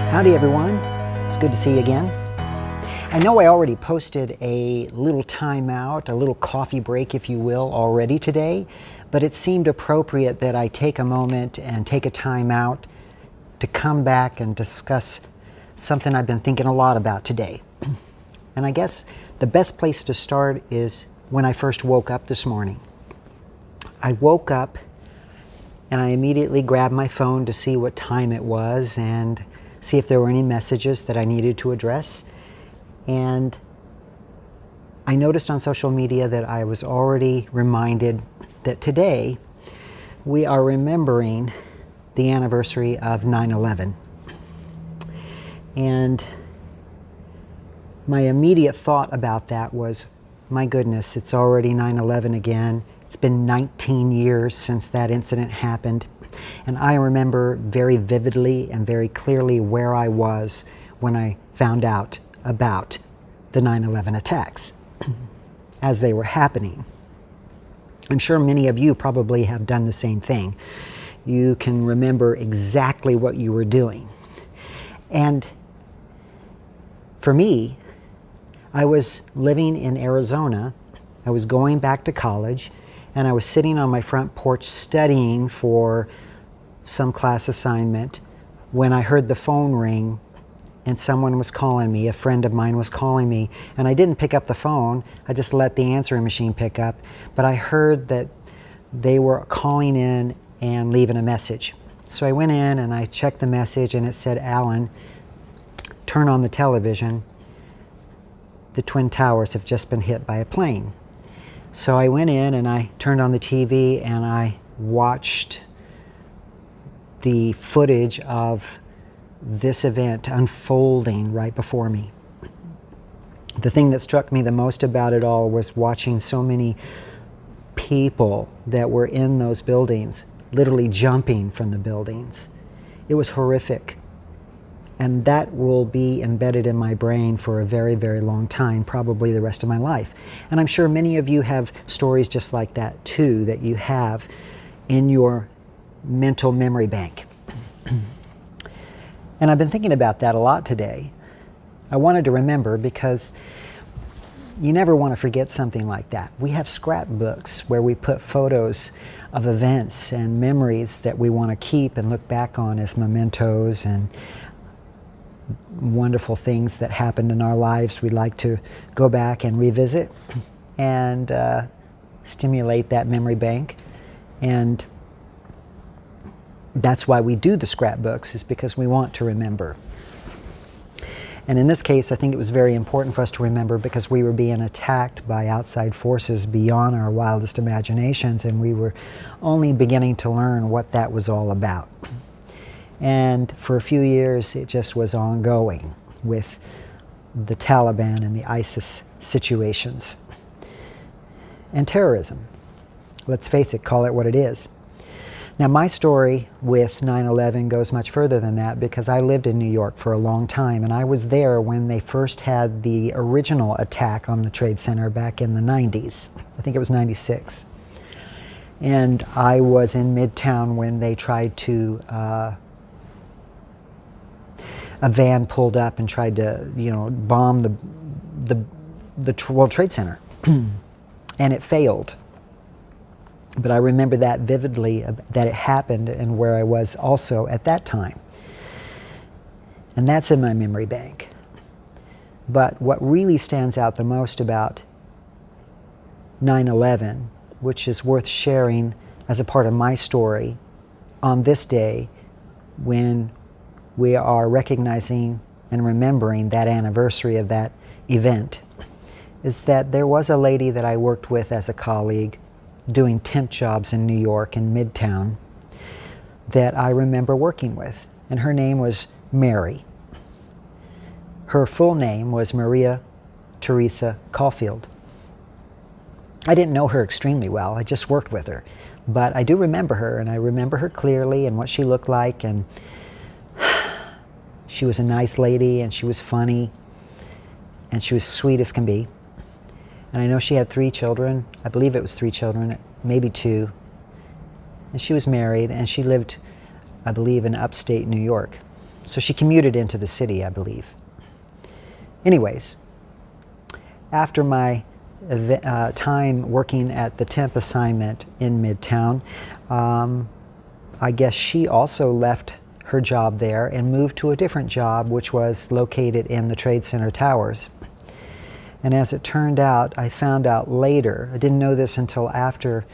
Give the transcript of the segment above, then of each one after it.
Howdy everyone, it's good to see you again. I know I already posted a little timeout, a little coffee break if you will, already today, but it seemed appropriate that I take a moment and take a time out to come back and discuss something I've been thinking a lot about today. And I guess the best place to start is when I first woke up this morning. I woke up and I immediately grabbed my phone to see what time it was and see if there were any messages that I needed to address. And I noticed on social media that I was already reminded that today we are remembering the anniversary of 9/11. And my immediate thought about that was, my goodness, it's already 9/11 again. It's been 19 years since that incident happened. And I remember very vividly and very clearly where I was when I found out about the 9/11 attacks as they were happening. I'm sure many of you probably have done the same thing. You can remember exactly what you were doing. And for me, I was living in Arizona. I was going back to college, and I was sitting on my front porch studying for some class assignment when I heard the phone ring and someone was calling me. A friend of mine was calling me, and I didn't pick up the phone. I just let the answering machine pick up. But I heard that they were calling in and leaving a message. So I went in and I checked the message, and it said, "Alan, turn on the television. The Twin Towers have just been hit by a plane." So I went in and I turned on the TV and I watched the footage of this event unfolding right before me. The thing that struck me the most about it all was watching so many people that were in those buildings literally jumping from the buildings. It was horrific. And that will be embedded in my brain for a very, very long time, probably the rest of my life. And I'm sure many of you have stories just like that too, that you have in your mental memory bank. And I've been thinking about that a lot today. I wanted to remember because you never want to forget something like that. We have scrapbooks where we put photos of events and memories that we want to keep and look back on as mementos and wonderful things that happened in our lives. We'd like to go back and revisit and stimulate that memory bank. And that's why we do the scrapbooks, is because we want to remember. And in this case, I think it was very important for us to remember because we were being attacked by outside forces beyond our wildest imaginations, and we were only beginning to learn what that was all about. And for a few years, it just was ongoing with the Taliban and the ISIS situations. And terrorism. Let's face it, call it what it is. Now, my story with 9/11 goes much further than that because I lived in New York for a long time, and I was there when they first had the original attack on the Trade Center back in the 90s. I think it was 96. And I was in Midtown when they tried to a van pulled up and tried to, bomb the World Trade Center, and it failed. But I remember that vividly, that it happened and where I was also at that time. And that's in my memory bank. But what really stands out the most about 9/11, which is worth sharing as a part of my story on this day when we are recognizing and remembering that anniversary of that event, is that there was a lady that I worked with as a colleague doing temp jobs in New York in Midtown that I remember working with. And her name was Mary. Her full name was Maria Teresa Caulfield. I didn't know her extremely well, I just worked with her. But I do remember her, and I remember her clearly and what she looked like, and she was a nice lady, and she was funny, and she was sweet as can be. And I know she had 3 children. I believe it was 3 children, maybe 2. And she was married, and she lived, I believe, in upstate New York. So she commuted into the city, I believe. Anyways, after my time working at the temp assignment in Midtown, I guess she also left her job there and moved to a different job, which was located in the Trade Center Towers. And as it turned out, I found out later, I didn't know this until after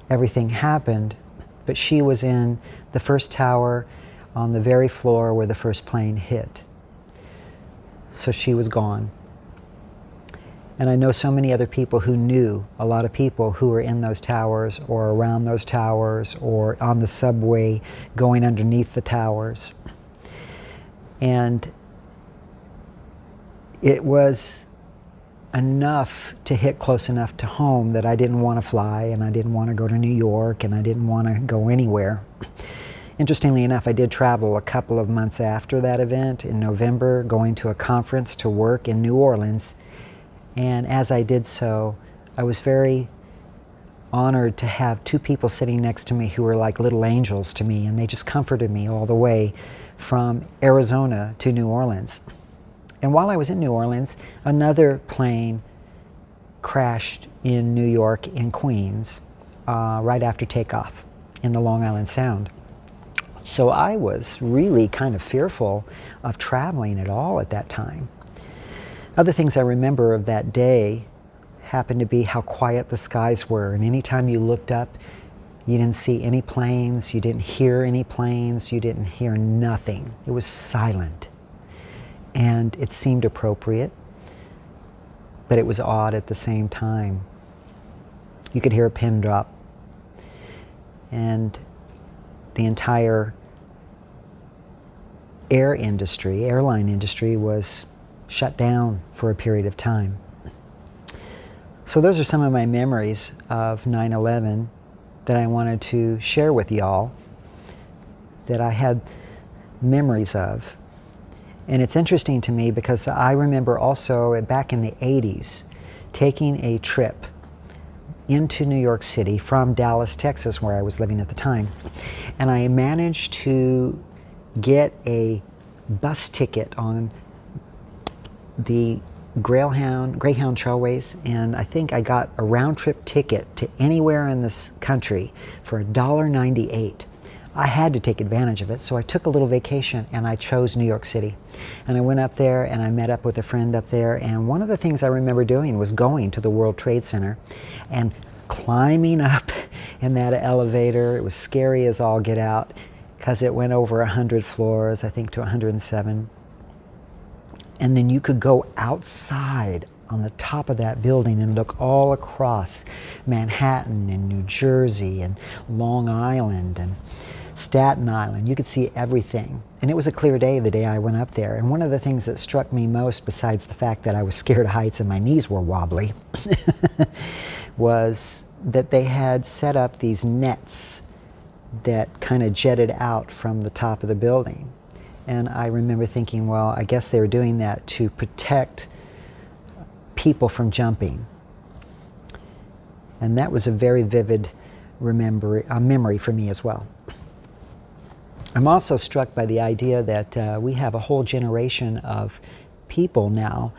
everything happened, but she was in the first tower on the very floor where the first plane hit. So she was gone. And I know so many other people who knew a lot of people who were in those towers or around those towers or on the subway going underneath the towers. And it was enough to hit close enough to home that I didn't want to fly, and I didn't want to go to New York, and I didn't want to go anywhere. Interestingly enough, I did travel a couple of months after that event in November, going to a conference to work in New Orleans. And as I did so, I was very honored to have two people sitting next to me who were like little angels to me, and they just comforted me all the way from Arizona to New Orleans. And while I was in New Orleans, another plane crashed in New York in Queens right after takeoff in the Long Island Sound. So I was really kind of fearful of traveling at all at that time. Other things I remember of that day happened to be how quiet the skies were. And anytime you looked up, you didn't see any planes, you didn't hear any planes, you didn't hear nothing. It was silent. And it seemed appropriate, but it was odd at the same time. You could hear a pin drop. And the entire airline industry was shut down for a period of time. So those are some of my memories of 9/11 that I wanted to share with y'all, that I had memories of. And it's interesting to me because I remember also back in the 80s taking a trip into New York City from Dallas, Texas, where I was living at the time. And I managed to get a bus ticket on the Greyhound Trailways, and I think I got a round-trip ticket to anywhere in this country for $1.98. I had to take advantage of it, so I took a little vacation and I chose New York City. And I went up there and I met up with a friend up there, and one of the things I remember doing was going to the World Trade Center and climbing up in that elevator. It was scary as all get out because it went over 100 floors, I think to 107. And then you could go outside on the top of that building and look all across Manhattan and New Jersey and Long Island and Staten Island. You could see everything. And it was a clear day the day I went up there. And one of the things that struck me most, besides the fact that I was scared of heights and my knees were wobbly, was that they had set up these nets that kind of jetted out from the top of the building. And I remember thinking, well, I guess they were doing that to protect people from jumping. And that was a very vivid memory for me as well. I'm also struck by the idea that we have a whole generation of people now,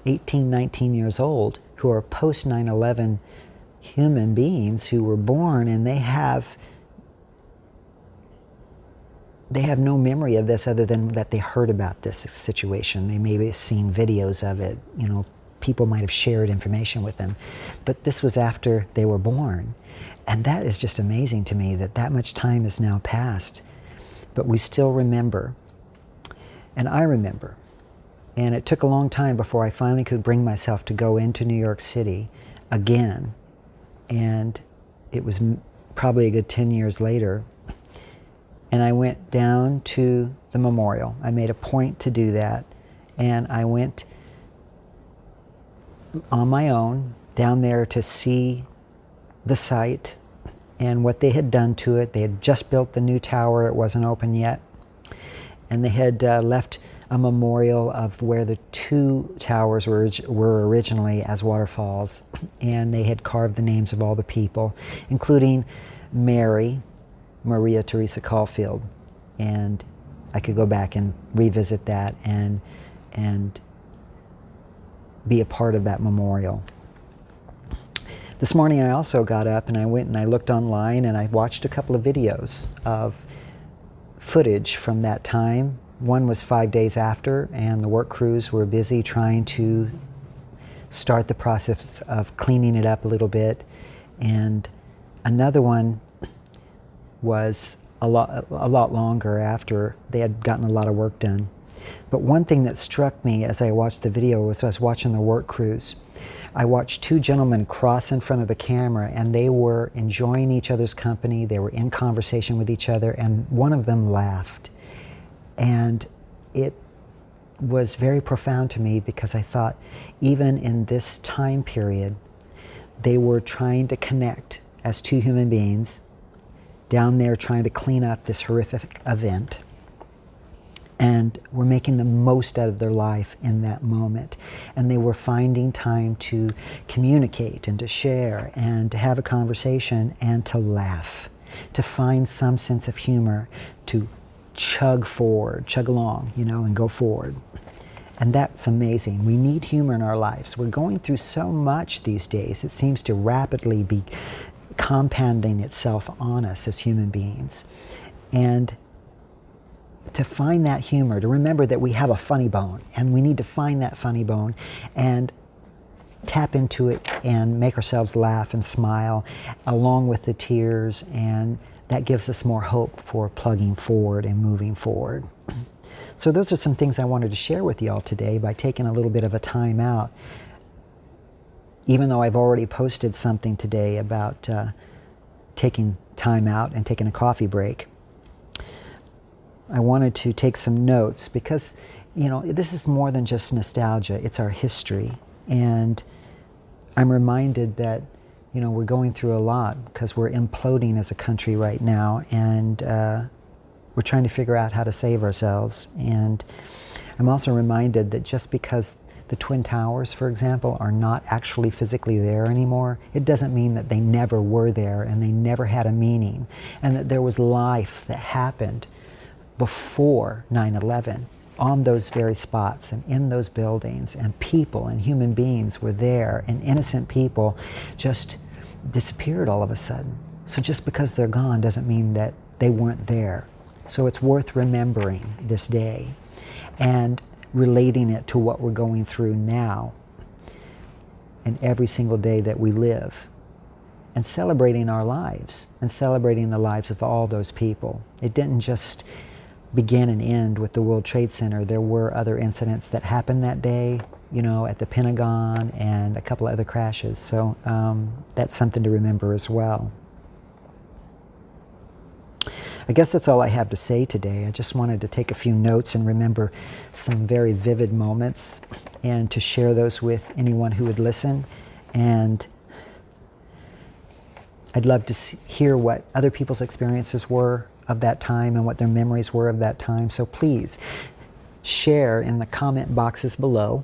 18, 19 years old, who are post 9/11 human beings who were born, and they have no memory of this other than that they heard about this situation. They may have seen videos of it, you know, people might have shared information with them, but this was after they were born. And that is just amazing to me that that much time has now passed, but we still remember. And I remember. And it took a long time before I finally could bring myself to go into New York City again. And it was probably a good 10 years later. And I went down to the memorial. I made a point to do that. And I went on my own down there to see the site and what they had done to it. They had just built the new tower. It wasn't open yet. And they had left a memorial of where the two towers were originally as waterfalls. And they had carved the names of all the people, including Maria Teresa Caulfield. And I could go back and revisit that and be a part of that memorial. This morning I also got up and I went and I looked online and I watched a couple of videos of footage from that time. One was 5 days after, and the work crews were busy trying to start the process of cleaning it up a little bit. And another one was a lot longer after they had gotten a lot of work done. But one thing that struck me as I watched the video was I was watching the work crews. I watched two gentlemen cross in front of the camera, and they were enjoying each other's company. They were in conversation with each other, and one of them laughed. And it was very profound to me because I thought, even in this time period, they were trying to connect as two human beings down there trying to clean up this horrific event. And were making the most out of their life in that moment. And they were finding time to communicate and to share and to have a conversation and to laugh, to find some sense of humor, to chug forward, chug along, and go forward. And that's amazing. We need humor in our lives. We're going through so much these days. It seems to rapidly be compounding itself on us as human beings. And to find that humor, to remember that we have a funny bone, and we need to find that funny bone and tap into it and make ourselves laugh and smile along with the tears, and that gives us more hope for plugging forward and moving forward. So those are some things I wanted to share with you all today by taking a little bit of a time out. Even though I've already posted something today about taking time out and taking a coffee break, I wanted to take some notes because, this is more than just nostalgia. It's our history. And I'm reminded that, we're going through a lot because we're imploding as a country right now, and we're trying to figure out how to save ourselves. And I'm also reminded that just because the Twin Towers, for example, are not actually physically there anymore, it doesn't mean that they never were there and they never had a meaning, and that there was life that happened before 9/11 on those very spots and in those buildings, and people and human beings were there, and innocent people just disappeared all of a sudden. So just because they're gone doesn't mean that they weren't there. So it's worth remembering this day and relating it to what we're going through now and every single day that we live, and celebrating our lives and celebrating the lives of all those people. It didn't just begin and end with the World Trade Center. There were other incidents that happened that day, at the Pentagon, and a couple of other crashes. So that's something to remember as well. I guess that's all I have to say today. I just wanted to take a few notes and remember some very vivid moments, and to share those with anyone who would listen. And I'd love to hear what other people's experiences were of that time and what their memories were of that time. So please share in the comment boxes below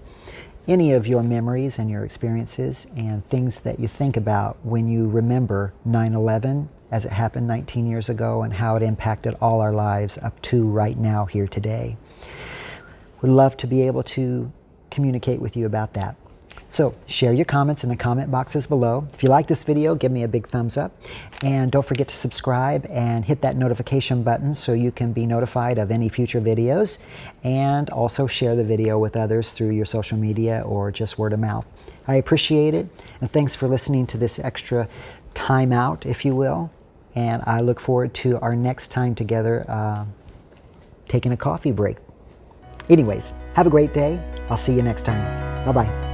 any of your memories and your experiences and things that you think about when you remember 9/11 as it happened 19 years ago, and how it impacted all our lives up to right now here today. We'd love to be able to communicate with you about that. So share your comments in the comment boxes below. If you like this video, give me a big thumbs up. And don't forget to subscribe and hit that notification button so you can be notified of any future videos. And also share the video with others through your social media or just word of mouth. I appreciate it. And thanks for listening to this extra time out, if you will. And I look forward to our next time together, taking a coffee break. Anyways, have a great day. I'll see you next time. Bye-bye.